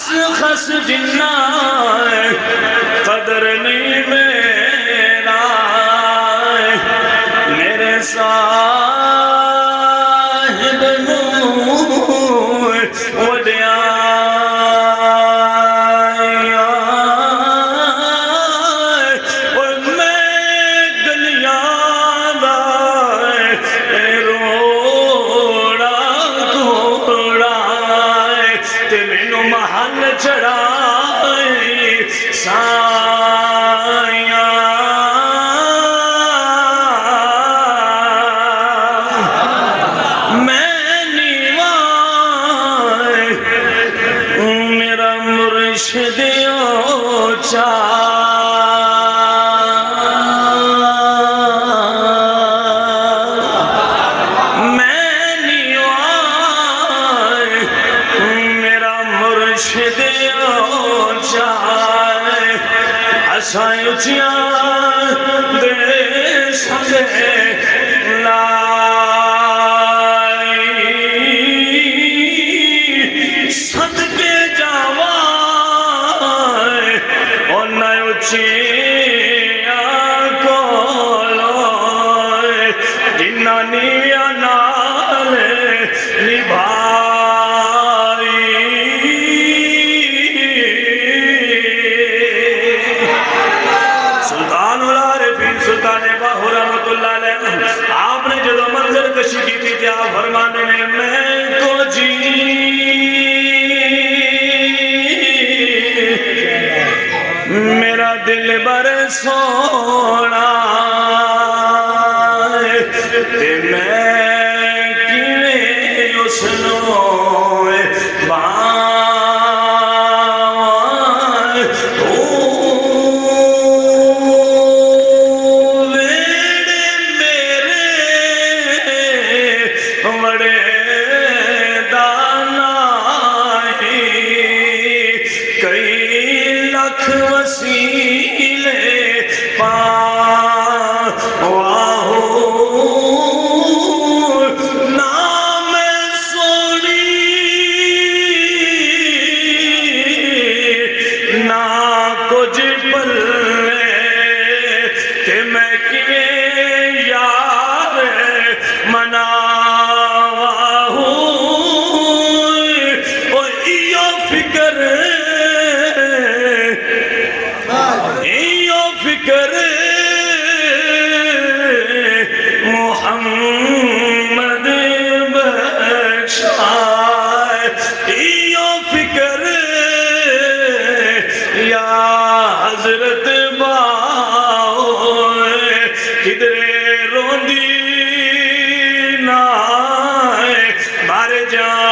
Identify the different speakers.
Speaker 1: خس جنہ قدر نہیں میرا میرے صاحب وڈیا چڑھائی سایہ میں نیوائے میرا مرشد اوچا میں نیوائے میرا مرشد اسائیں اچھیاں دے سکے لائی صدقے جاوائے اور نئے اچھیاں کولوئے جنہ نیا نالے نبھائی آپ نے جو منظر کشی کی تھی کیا فرمانے نے میں کو جی میرا دل بر سونا تے میں کیویں اس نو وسیلے پاواہو نام سونی نہ کچھ پلے کہ میں کیویں یار مناواہو اور ایو فکر محمد بخشائے ایو فکر یا حضرت باؤے کدرے روندی نائے بار جان